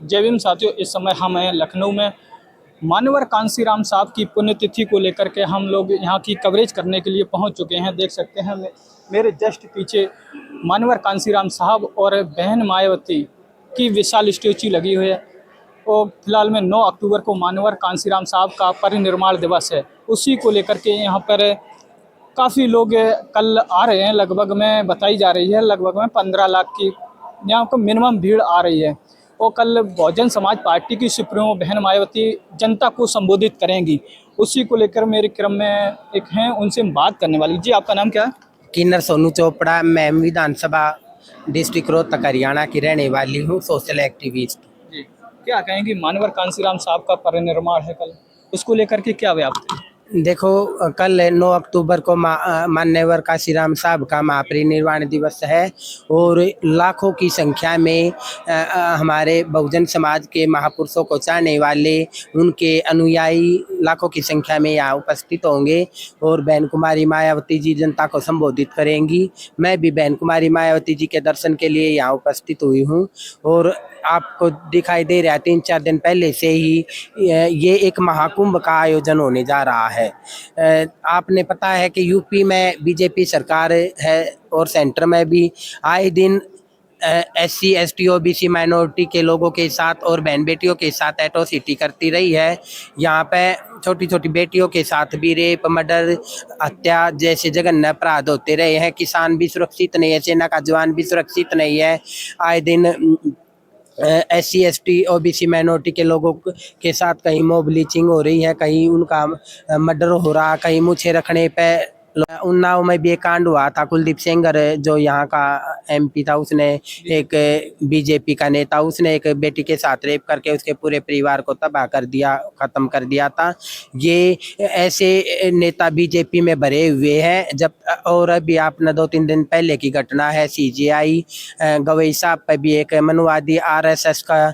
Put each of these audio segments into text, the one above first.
जय भीम साथियों, इस समय हम हैं लखनऊ में। मान्यवर कांसीराम साहब की पुण्यतिथि को लेकर के हम लोग यहाँ की कवरेज करने के लिए पहुँच चुके हैं। देख सकते हैं मेरे जस्ट पीछे मान्यवर कांसीराम साहब और बहन मायावती की विशाल स्टैचू लगी हुई है। और फिलहाल में 9 अक्टूबर को मान्यवर कांसीराम साहब का परिनिर्वाण दिवस है। उसी को लेकर के यहाँ पर काफ़ी लोग कल आ रहे हैं। लगभग में बताई जा रही है लगभग में 15 लाख की यहाँ को मिनिमम भीड़ आ रही है। और कल बहुजन समाज पार्टी की सुप्रीमो बहन मायावती जनता को संबोधित करेंगी। उसी को लेकर मेरे क्रम में एक हैं, उनसे बात करने वाली। जी, आपका नाम क्या है? किन्नर सोनू चोपड़ा। मैं विधानसभा डिस्ट्रिक्ट रोहतक हरियाणा की रहने वाली हूँ, सोशल एक्टिविस्ट। जी, क्या कहेंगी? मान्यवर कांसीराम साहब का परिनिर्वाण है कल, उसको लेकर के क्या व्याप्त है? देखो, कल 9 अक्टूबर को मान्यवर कांसीराम साहब का महापरिनिर्वाण दिवस है और लाखों की संख्या में हमारे बहुजन समाज के महापुरुषों को चाहने वाले उनके अनुयायी लाखों की संख्या में यहाँ उपस्थित होंगे और बहन कुमारी मायावती जी जनता को संबोधित करेंगी। मैं भी बहन कुमारी मायावती जी के दर्शन के लिए यहाँ उपस्थित हुई हूँ और आपको दिखाई दे रहा है 3-4 दिन पहले से ही ये एक महाकुंभ का आयोजन होने जा रहा है। आपने पता है कि यूपी में बीजेपी सरकार है और सेंटर में भी आए दिन SC ST OBC माइनॉरिटी के लोगों के साथ और बहन बेटियों के साथ एट्रोसिटी करती रही है। यहाँ पे छोटी छोटी बेटियों के साथ भी रेप, मर्डर, हत्या जैसे जघन्य अपराध होते रहे हैं। किसान भी सुरक्षित नहीं है, सेना का जवान भी सुरक्षित नहीं है। आए दिन SC ST OBC माइनॉरिटी के लोगों के साथ कहीं मॉब लीचिंग हो रही है, कहीं उनका मर्डर हो रहा, कहीं मूछें रखने पे। उन्नाव में भी एक कांड हुआ था। कुलदीप सेंगर जो यहाँ का MP था, उसने एक BJP का नेता, उसने एक बेटी के साथ रेप करके उसके पूरे परिवार को तबाह कर दिया, खत्म कर दिया था। ये ऐसे नेता BJP में भरे हुए हैं। जब और अभी आपने 2-3 दिन पहले की घटना है, CJI गवई साहब पर भी एक मनुवादी RSS का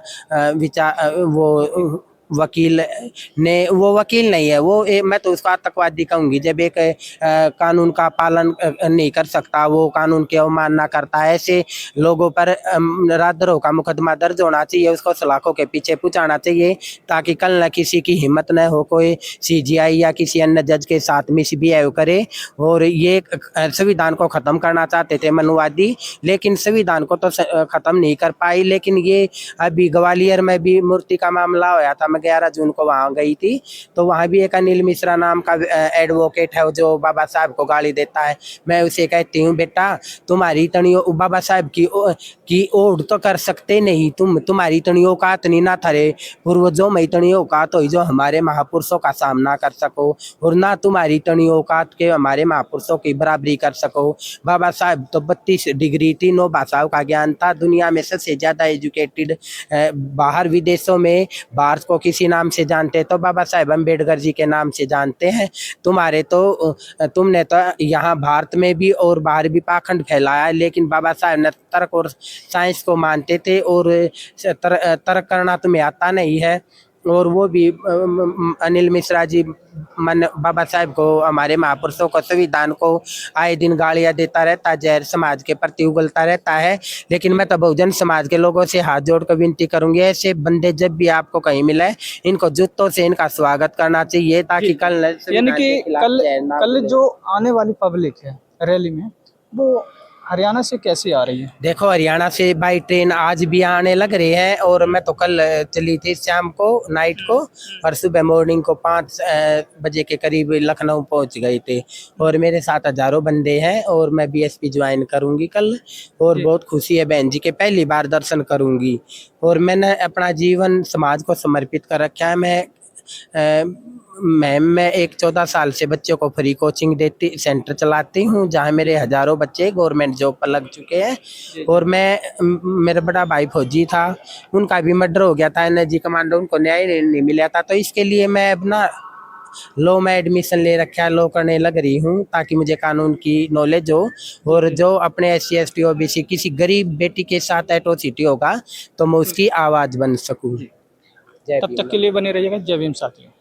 वो वकील ने, वो वकील नहीं है, वो मैं तो उसको आतंकवादी कहूँगी। जब एक कानून का पालन नहीं कर सकता, वो कानून की अवमानना करता है, ऐसे लोगों पर राजद्रोह का मुकदमा दर्ज होना चाहिए, उसको सलाखों के पीछे पहुँचाना चाहिए ताकि कल न किसी की हिम्मत न हो कोई CJI या किसी अन्य जज के साथ मिसबिहेव करे। और ये संविधान को ख़त्म करना चाहते थे मनुवादी, लेकिन संविधान को तो ख़त्म नहीं कर पाई। लेकिन ये अभी ग्वालियर में भी मूर्ति का मामला होया था। 11 जून को वहाँ गई थी, तो वहाँ भी एक अनिल मिश्रा नाम का एडवोकेट है जो बाबा साहब को गाली देता है। मैं उसे कहती हूँ, बेटा तुम्हारी तनियो बाबा साहब की ओढ़ तो कर सकते नहीं, तुम्हारी तनियों का इतनी ना थरे पूर्वजों में तनियों का तो जो हमारे महापुरुषों का सामना कर सको, और ना तुम्हारी तनियों का के हमारे महापुरुषों की बराबरी कर सको। बाबा साहब तो 32 डिग्री 3 भाषाओं का ज्ञान था, दुनिया में सबसे ज़्यादा एजुकेटेड। बाहर विदेशों में भारत को किसी नाम से जानते तो बाबा साहेब अम्बेडकर जी के नाम से जानते हैं। तुमने तो यहाँ भारत में भी और बाहर भी पाखंड फैलाया, लेकिन बाबा साहेब ने तर्क और साइंस को मानते थे और तर्क करना तुम्हें आता नहीं है। और वो भी अनिल मिश्रा जी बाबा साहेब को, हमारे महापुरुषों को, संविधान को आए दिन गालियाँ देता रहता, जहर समाज के प्रति उगलता रहता है। लेकिन मैं तो बहुजन समाज के लोगों से हाथ जोड़कर विनती करूंगी, ऐसे बंदे जब भी आपको कहीं मिले, इनको जूतों से इनका स्वागत करना चाहिए ताकि कल यानी कि कल जो आने वाली पब्लिक है रैली में, वो हरियाणा से कैसे आ रही है? देखो, हरियाणा से बाई ट्रेन आज भी आने लग रही है और मैं तो कल चली थी शाम को, नाइट को, और सुबह मॉर्निंग को 5 बजे के करीब लखनऊ पहुंच गई थी। और मेरे साथ हजारों बंदे हैं और मैं BSP ज्वाइन करूंगी कल। और बहुत खुशी है, बहन जी के पहली बार दर्शन करूंगी और मैंने अपना जीवन समाज को समर्पित कर रखा है। मैं एक 14 साल से बच्चों को फ्री कोचिंग सेंटर चलाती हूँ, जहाँ मेरे हजारों बच्चे गवर्नमेंट जॉब पर लग चुके हैं। और मेरा बड़ा भाई फौजी था, उनका भी मर्डर हो गया था, NSG कमांडो, उनको न्याय नहीं मिला था। तो इसके लिए मैं अपना लॉ में एडमिशन ले रखा है, लॉ करने लग रही हूँ ताकि मुझे कानून की नॉलेज हो। और जो अपने SC ST OBC किसी गरीब बेटी के साथ एट्रोसिटी होगा तो मैं उसकी आवाज़ बन सकूँ। तब तक के लिए बने रहिएगा। जय भीम साथियों।